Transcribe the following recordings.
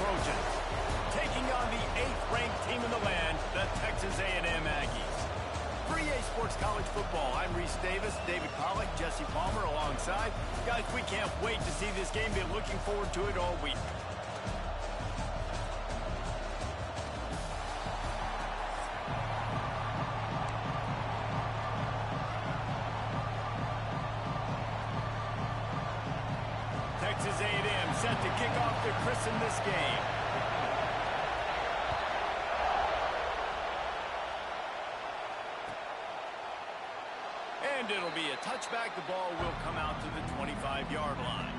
Trojans, taking on the 8th-ranked team in the land, the Texas A&M Aggies. For EA Sports College Football, I'm Reese Davis, David Pollack, Jesse Palmer alongside. Guys, we can't wait to see this game. Been looking forward to it all week. Texas A&M set to kick off to christen this game. And it'll be a touchback. The ball will come out to the 25-yard line.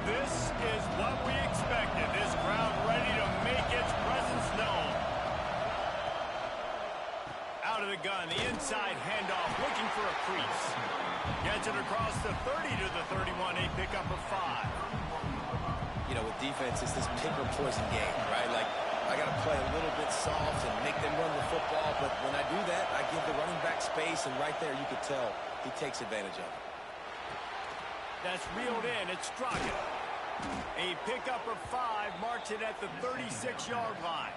This is what we expected. This crowd ready to make its presence known. Out of the gun, the inside handoff, looking for a crease. Gets it across the 30 to the 31, a pickup of 5. You know, with defense, it's this pick or poison game, right? Like, I got to play a little bit soft and make them run the football, but when I do that, I give the running back space, and right there you could tell he takes advantage of it. That's reeled in. It's Straka. A pickup of 5, marks it at the 36-yard line.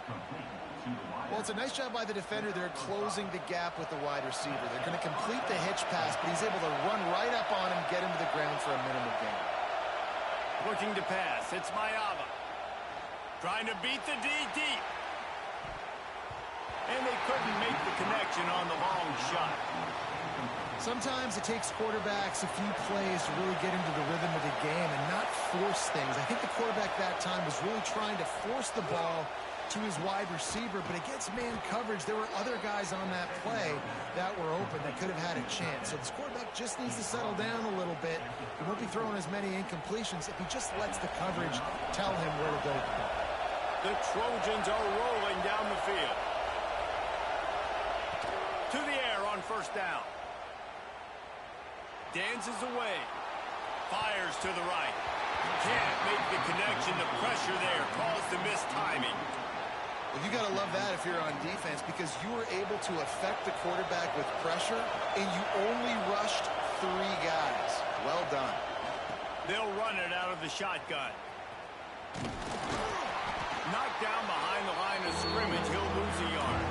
Well, it's a nice job by the defender. They're closing the gap with the wide receiver. They're going to complete the hitch pass, but he's able to run right up on him, get him to the ground for a minimum gain. Looking to pass. It's Mayava. Trying to beat the D deep. And they couldn't make the connection on the long shot. Sometimes it takes quarterbacks a few plays to really get into the rhythm of the game and not force things. I think the quarterback that time was really trying to force the ball to his wide receiver, but against man coverage, there were other guys on that play that were open that could have had a chance. So this quarterback just needs to settle down a little bit. He won't be throwing as many incompletions if he just lets the coverage tell him where to go. The Trojans are rolling down the field. To the air on first down. Dances away. Fires to the right. Can't make the connection. The pressure there caused the missed timing. Well, you got to love that if you're on defense, because you were able to affect the quarterback with pressure, and you only rushed 3 guys. Well done. They'll run it out of the shotgun. Knocked down behind the line of scrimmage. He'll lose a yard.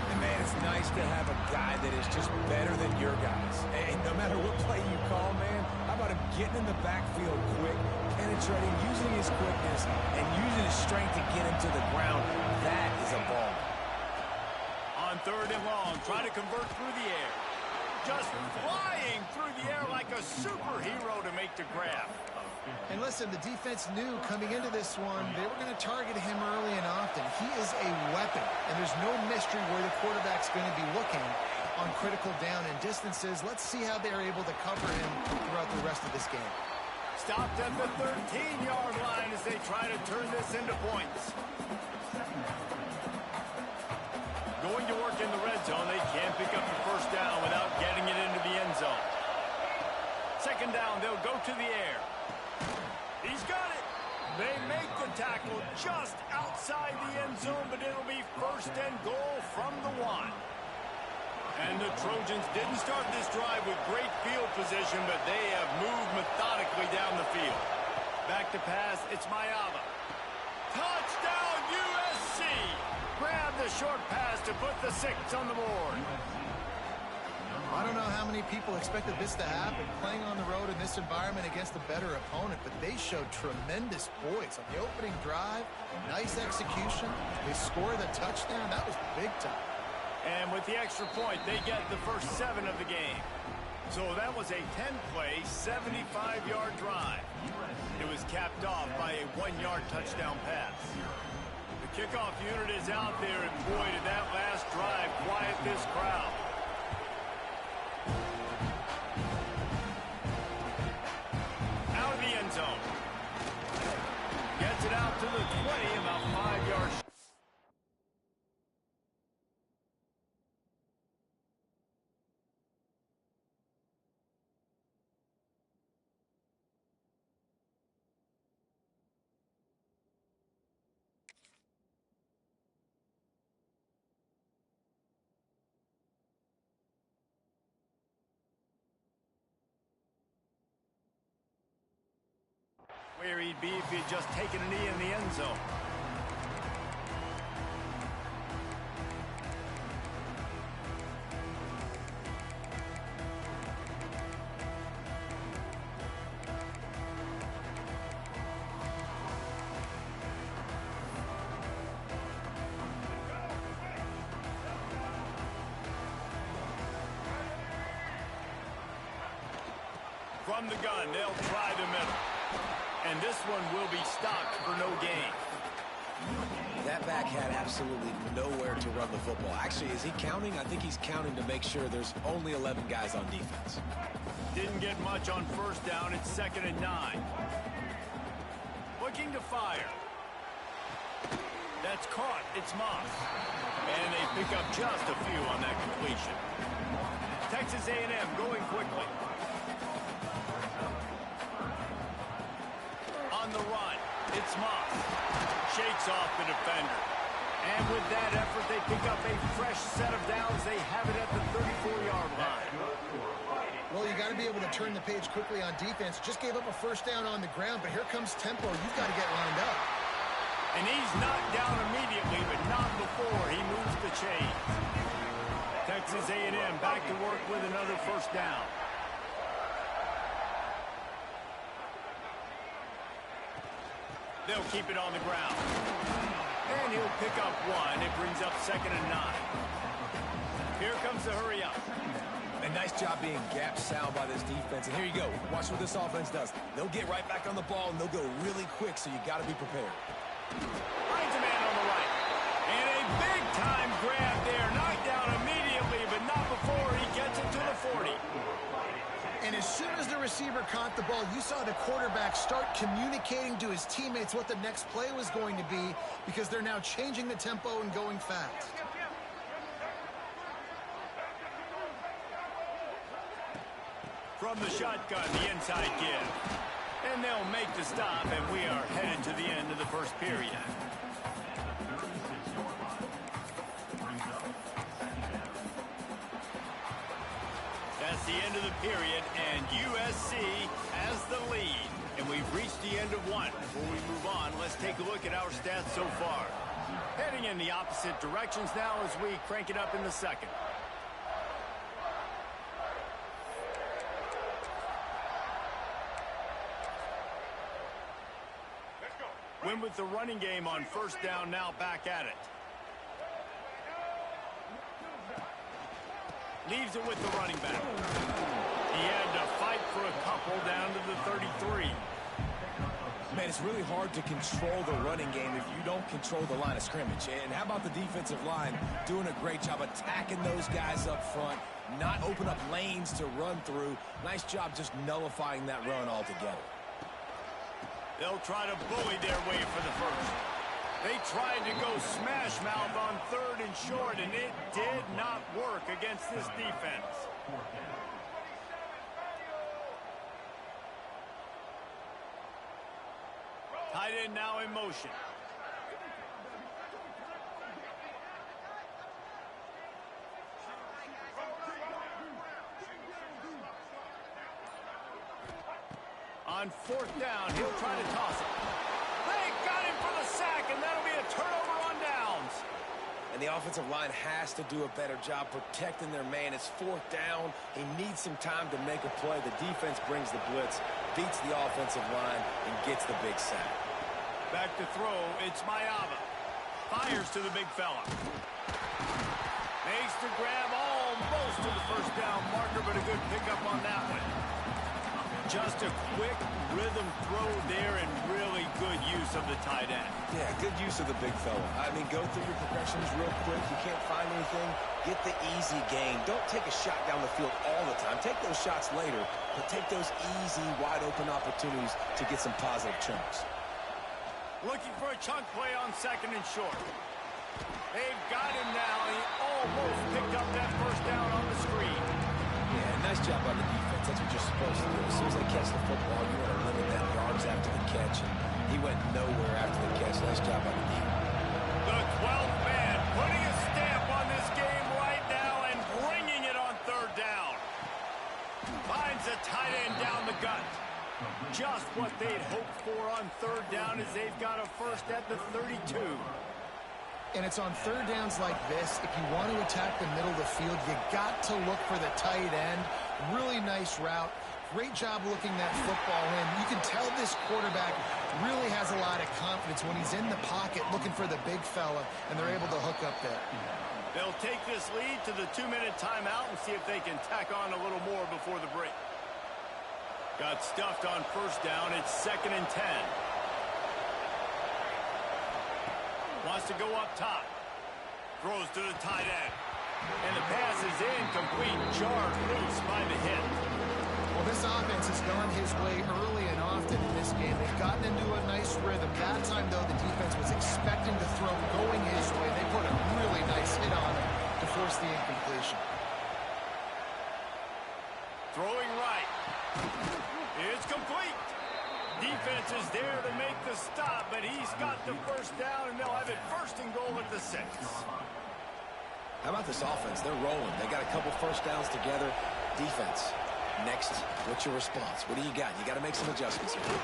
And, man, it's nice to have a guy that is just better than your guys. And no matter what play you call, man, how about him getting in the backfield quick, penetrating, using his quickness, and using his strength to get him to the ground? That is a ball. On 3rd and long, try to convert through the air. Just flying through the air like a superhero to make the grab. And listen, the defense knew coming into this one, they were going to target him early and often. He is a weapon, and there's no mystery where the quarterback's going to be looking on critical down and distances. Let's see how they're able to cover him throughout the rest of this game. Stopped at the 13-yard line as they try to turn this into points. Going to work in the red zone. They can't pick up the first down without getting it into the end zone. 2nd down, they'll go to the air. He's got it. They make the tackle just outside the end zone, but it'll be 1st and goal from the 1. And the Trojans didn't start this drive with great field position, but they have moved methodically down the field. Back to pass, it's Mayava. Touchdown USC! Grab the short pass to put the 6 on the board. I don't know how many people expected this to happen, playing on the road in this environment against a better opponent, but they showed tremendous poise on the opening drive. Nice execution. They scored a touchdown. That was big time. And with the extra point, they get the first 7 of the game. So that was a 10-play, 75-yard drive. It was capped off by a 1-yard touchdown pass. The kickoff unit is out there, and boy, did that last drive quiet this crowd. Out of the end zone. Gets it out to the 20, about 5 yards. Where he'd be if he had just taken a knee in the end zone. From the gun, they'll try the middle. And this one will be stopped for no gain. That back had absolutely nowhere to run the football. Actually, is he counting? I think he's counting to make sure there's only 11 guys on defense. Didn't get much on first down. It's 2nd and 9. Looking to fire. That's caught. It's Moss. And they pick up just a few on that completion. Texas A&M going quickly. On the run, it's Moss. Shakes off the defender. And with that effort, they pick up a fresh set of downs. They have it at the 34-yard line. Well, you got to be able to turn the page quickly on defense. Just gave up a first down on the ground, but here comes tempo. You've got to get lined up. And he's knocked down immediately, but not before he moves the chains. Texas A&M back to work with another first down. They'll keep it on the ground. And he'll pick up one. It brings up 2nd and 9. Here comes the hurry up. A nice job being gap sound by this defense. And here you go. Watch what this offense does. They'll get right back on the ball, and they'll go really quick, so you got to be prepared. Finds a man on the right. And a big-time grab there. Knocked down immediately, but not before he gets it to the 40. And as soon as the receiver caught the ball, you saw the quarterback start communicating to his teammates what the next play was going to be, because they're now changing the tempo and going fast. From the shotgun, the inside give. And they'll make the stop, and we are headed to the end of the first period. That's the end of the period, and USC has the lead. And we've reached the end of one. Before we move on, let's take a look at our stats so far. Heading in the opposite directions now as we crank it up in the second. Win with the running game on first down, now back at it. Leaves it with the running back. He had to fight for a couple down to the 33. Man, it's really hard to control the running game if you don't control the line of scrimmage. And how about the defensive line doing a great job attacking those guys up front, not open up lanes to run through. Nice job just nullifying that run altogether. They'll try to bully their way for the first. They tried to go smash mouth on 3rd and short, and it did not work against this defense. Tight end now in motion. On 4th down, he'll try to toss it. They got him for the sack, and that'll be a turnover on downs. And the offensive line has to do a better job protecting their man. It's 4th down. He needs some time to make a play. The defense brings the blitz, beats the offensive line, and gets the big sack. Back to throw, it's Mayava. Fires to the big fella. Makes the grab almost to the first down marker, but a good pickup on that one. Just a quick rhythm throw there and really good use of the tight end. Yeah, good use of the big fella. I mean, go through your progressions real quick. You can't find anything. Get the easy gain. Don't take a shot down the field all the time. Take those shots later, but take those easy, wide-open opportunities to get some positive chunks. Looking for a chunk play on 2nd and short. They've got him now. He almost picked up that first down on the screen. Yeah, nice job by the defense. That's what you're supposed to do. As soon as they catch the football, you want to limit that yards after the catch. And he went nowhere after the catch. Nice job by the defense. The 12th man putting a stamp on this game right now and bringing it on 3rd down. Finds a tight end down the gut. Just what they'd hoped for on third down as they've got a first at the 32. And it's on third downs like this. If you want to attack the middle of the field, you got to look for the tight end. Really nice route. Great job looking that football in. You can tell this quarterback really has a lot of confidence when he's in the pocket looking for the big fella, and they're able to hook up there. They'll take this lead to the 2-minute timeout and see if they can tack on a little more before the break. Got stuffed on first down. It's 2nd and 10. Wants to go up top. Throws to the tight end. And the pass is incomplete. Jarred loose by the hit. Well, this offense has gone his way early and often in this game. They've gotten into a nice rhythm. That time, though, the defense was expecting the throw going his way. They put a really nice hit on him to force the incompletion. Throwing right. It's complete. Defense is there to make the stop, but he's got the first down, and they'll have it 1st and goal at the 6. How about this offense? They're rolling. They got a couple first downs together. Defense. Next, what's your response? What do you got? You got to make some adjustments here.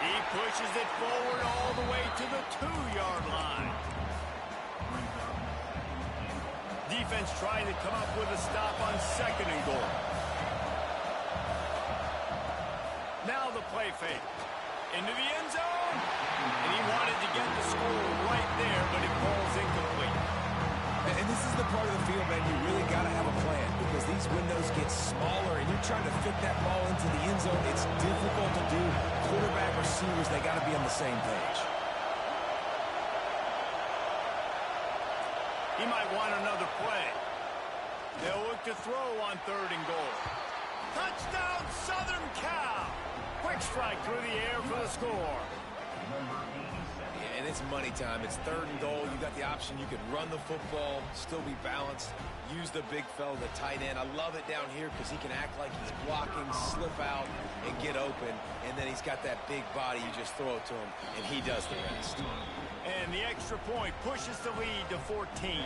He pushes it forward all the way to the 2-yard line. Defense trying to come up with a stop on 2nd and goal. Now the play fake. Into the end zone. And he wanted to get the score right there, but it falls incomplete. And this is the part of the field, man, you really got to have a plan because these windows get smaller and you're trying to fit that ball into the end zone. It's difficult to do. Quarterback, receivers, they got to be on the same page. He might want another play. They'll look to throw on 3rd and goal. Touchdown, Southern Cal! Quick strike through the air for the score. And it's money time. It's 3rd and goal. You got the option. You can run the football, still be balanced, use the big fella, the tight end. I love it down here because he can act like he's blocking, slip out, and get open. And then he's got that big body. You just throw it to him, and he does the rest. And the extra point pushes the lead to 14.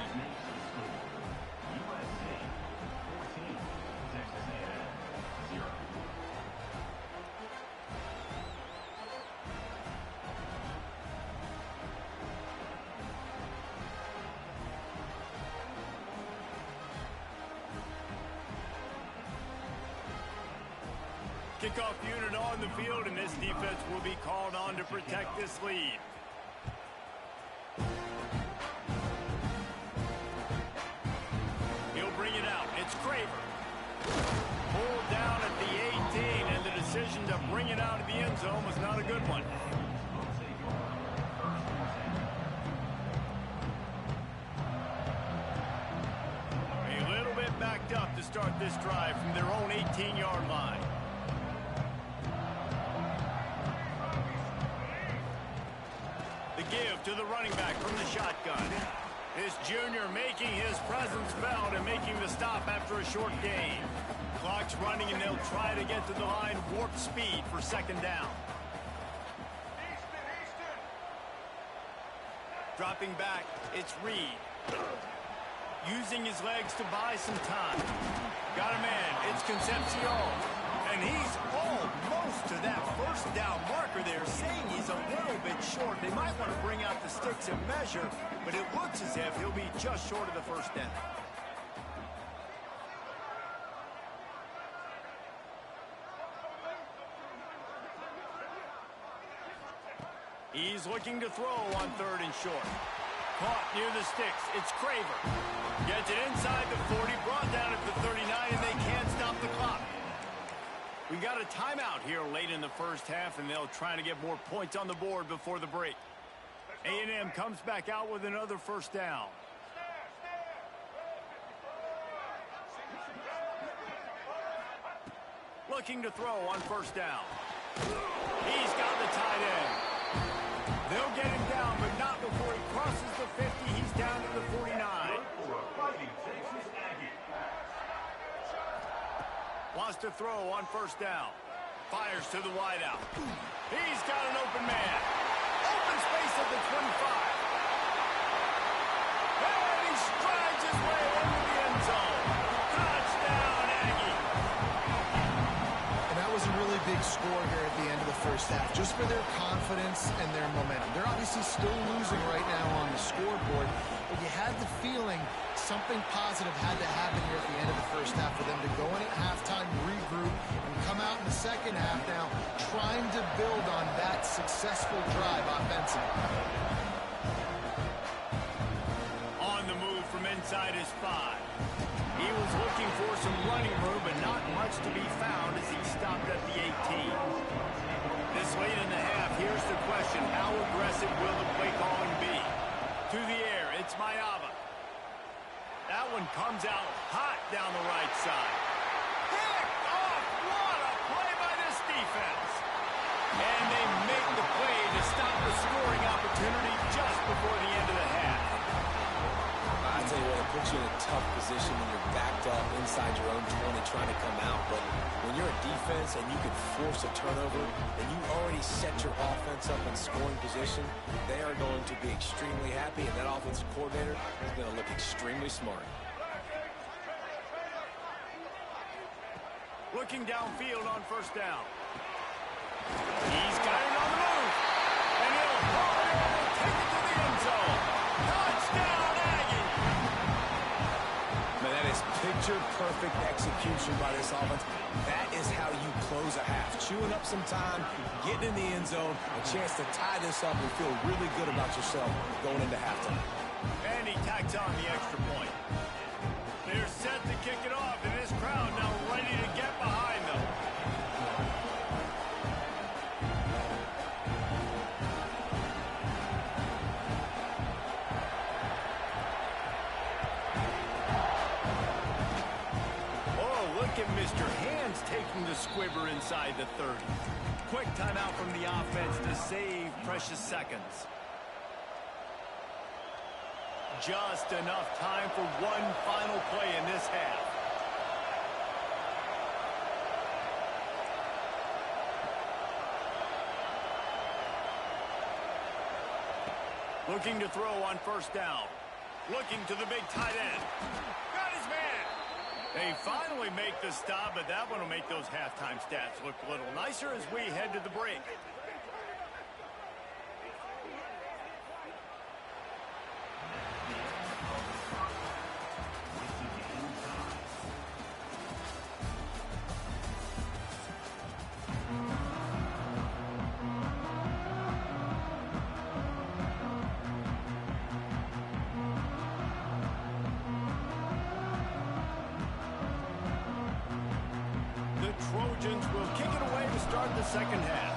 Kickoff unit on the field, and this defense will be called on to protect this lead. He'll bring it out. It's Craver. Pulled down at the 18, and the decision to bring it out of the end zone was not a good one. A little bit backed up to start this drive from their own 18-yard line. The give to the running back from the shotgun. This junior making his presence felt and making the stop after a short gain. Clock's running, and they'll try to get to the line warp speed for 2nd down. Dropping back, it's Reed. Using his legs to buy some time. Got a man, it's Concepcion. And he's almost to that 1st down marker there, saying he's a little bit short. They might want to bring out the sticks and measure, but it looks as if he'll be just short of the 1st down. He's looking to throw on 3rd and short. Caught near the sticks. It's Craver. Gets it inside the 40, brought down at the 39, and they can't stop the clock. We got a timeout here late in the 1st half, and they'll try to get more points on the board before the break. A&M comes back out with another 1st down. Looking to throw on 1st down. He's got the tight end. They'll get him down, but not before he crosses the 50. He's down to the 49. Wants to throw on 1st down. Fires to the wideout. He's got an open man. Open space at the 25. And he strides his way into the end zone. Touchdown, Aggie. And that was a really big score here at the end of the first half, just for their confidence and their momentum. They're obviously still losing right now on the scoreboard, but you had the feeling something positive had to happen here at the end of the first half for them to go in at halftime, regroup, and come out in the second half now trying to build on that successful drive offensively. On the move from inside his 5. He was looking for some running room, but not much to be found as he stopped at the 18. This late in the half, here's the question: how aggressive will the play calling be? To the air, it's Mayava. That one comes out hot down the right side. Picked off! What a play by this defense! And they make the play to stop the scoring opportunity just before the end of the half. I tell you what, it puts you in a tough position when you're backed up inside your own 20 trying to come out. But when you're a defense and you can force a turnover and you already set your offense up in scoring position, they are going to be extremely happy, and that offensive coordinator is going to look extremely smart. Looking downfield on first down. He's got it on the move. And he'll haul it over, take it to the end zone. Touchdown, Aggie! Man, that is picture-perfect execution by this offense. That is how you close a half. Chewing up some time, getting in the end zone, a chance to tie this up and feel really good about yourself going into halftime. And he tacks on the extra point. They're set to kick it off, and this crowd now ready to get behind them. Look at Mr. Hands taking the squibber inside the 30. Quick timeout from the offense to save precious seconds. Just enough time for one final play in this half. Looking to throw on first down. Looking to the big tight end. Got his man. They finally make the stop, but that one will make those halftime stats look a little nicer as we head to the break. Trojans will kick it away to start the second half.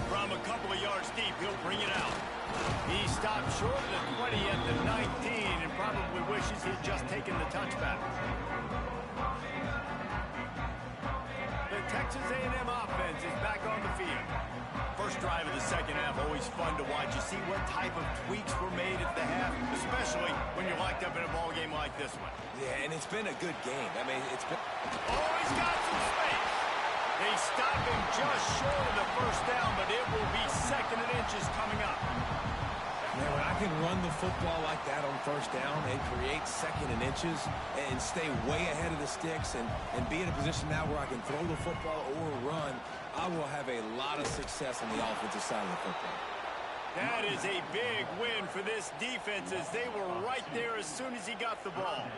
From a couple of yards deep, he'll bring it out. He stopped short of the 20 at the 19 and probably wishes he'd just taken the touchback. The Texas A&M offense is back on the field. First drive of the second half, always fun to watch. You see what type of tweaks were made at the half, especially when you're locked up in a ball game like this one. Yeah, and it's been a good game. I mean, it's been... Oh, he's got some space. They stop him just short of the first down, but it will be second and inches coming up. Man, when I can run the football like that on first down and create second and inches and stay way ahead of the sticks and be in a position now where I can throw the football or run, I will have a lot of success on the offensive side of the football. That is a big win for this defense as they were right there as soon as he got the ball.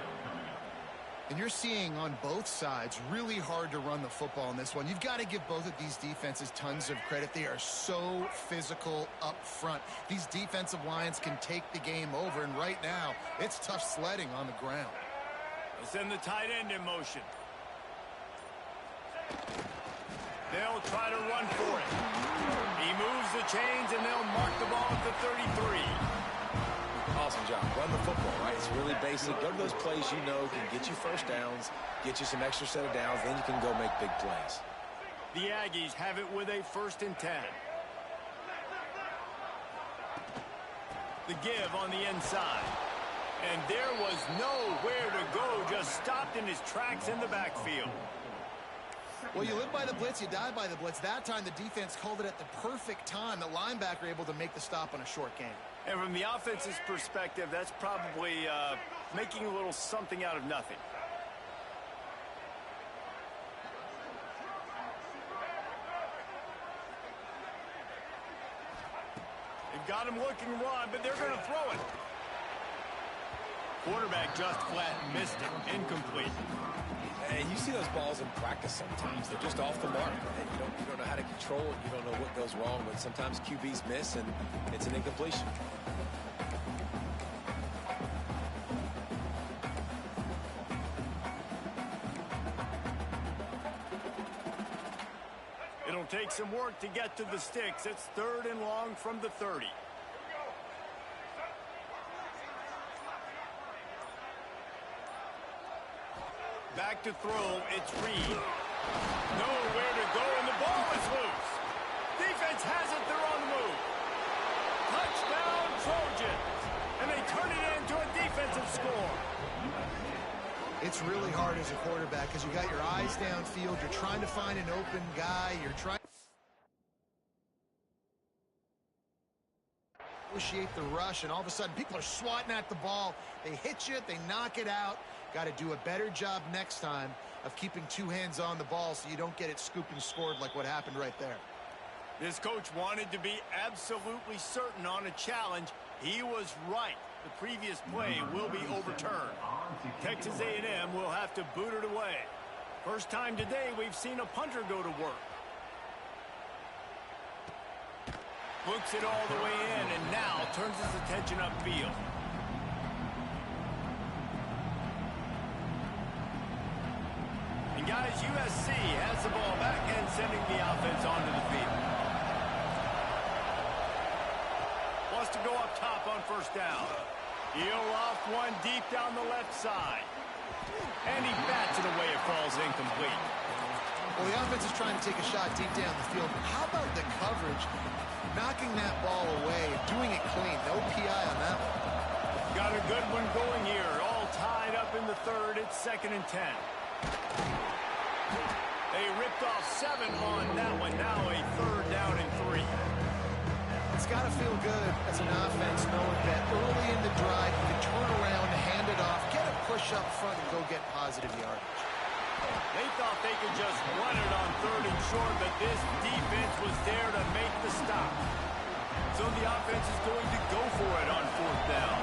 And you're seeing on both sides really hard to run the football in this one. You've got to give both of these defenses tons of credit. They are so physical up front. These defensive lines can take the game over, and right now it's tough sledding on the ground. They'll send the tight end in motion. They'll try to run for it. He moves the chains, and they'll mark the ball at the 33. Awesome job. Run the football, right? It's really basic. Go to those plays you know can get you first downs, get you some extra set of downs, then you can go make big plays. The Aggies have it with a 1st and 10. The give on the inside. And there was nowhere to go, just stopped in his tracks in the backfield. Well, you live by the blitz, you die by the blitz. That time, the defense called it at the perfect time. The linebacker able to make the stop on a short gain. And from the offense's perspective, that's probably making a little something out of nothing. They've got him looking to run, but they're going to throw it. Quarterback just flat missed it. Incomplete. And you see those balls in practice sometimes. They're just off the mark. And you don't know how to control it. You don't know what goes wrong. But sometimes QBs miss, and it's an incompletion. It'll take some work to get to the sticks. It's 3rd and long from the 30. Back to throw, it's Reed. Nowhere to go, and the ball is loose. Defense has it, they're on the move. Touchdown, Trojans. And they turn it into a defensive score. It's really hard as a quarterback because you got your eyes downfield. You're trying to find an open guy. You're trying to initiate the rush, and all of a sudden people are swatting at the ball. They hit you, they knock it out. Got to do a better job next time of keeping 2 hands on the ball so you don't get it scooped and scored like what happened right there. This coach wanted to be absolutely certain on a challenge. He was right. The previous play will be overturned. Texas A&M will have to boot it away. First time today we've seen a punter go to work. Books it all the way in and now turns his attention upfield. And guys, USC has the ball back and sending the offense onto the field. Wants to go up top on 1st down. He'll off one deep down the left side. And he bats it away. It falls incomplete. Well, the offense is trying to take a shot deep down the field. How about the coverage? Knocking that ball away, doing it clean. No PI on that one. Got a good one going here. All tied up in the 3rd. It's 2nd and 10. They ripped off 7 on that one. Now a 3rd down and 3. It's got to feel good as an offense knowing that early in the drive you can turn around, hand it off, get a push up front, and go get positive yardage. They thought they could just run it on 3rd and short, but this defense was there to make the stop. So the offense is going to go for it on 4th down.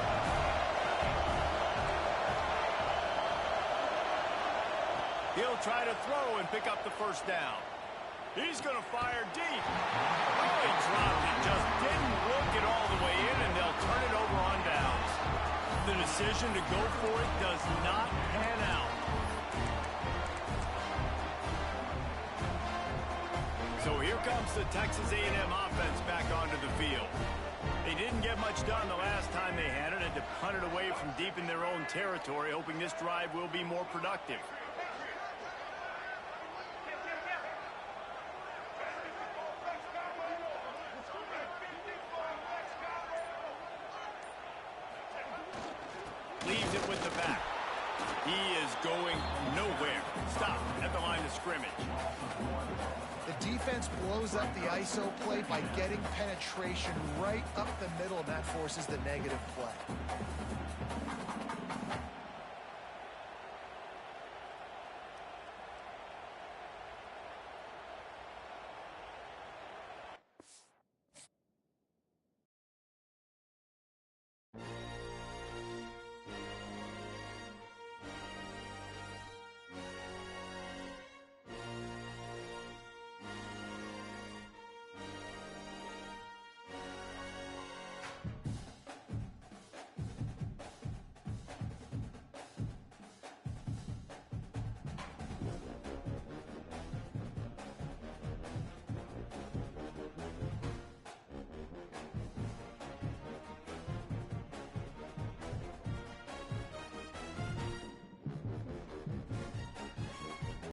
He'll try to throw and pick up the 1st down. He's going to fire deep. Oh, he dropped it. Just didn't work it all the way in, and they'll turn it over on downs. The decision to go for it does not pan out. So here comes the Texas A&M offense back onto the field. They didn't get much done the last time they had it. Had to punt it away from deep in their own territory, hoping this drive will be more productive. Leaves it with the back. He is going nowhere. Stop at the line of scrimmage. The defense blows up the ISO play by getting penetration right up the middle, and that forces the negative play.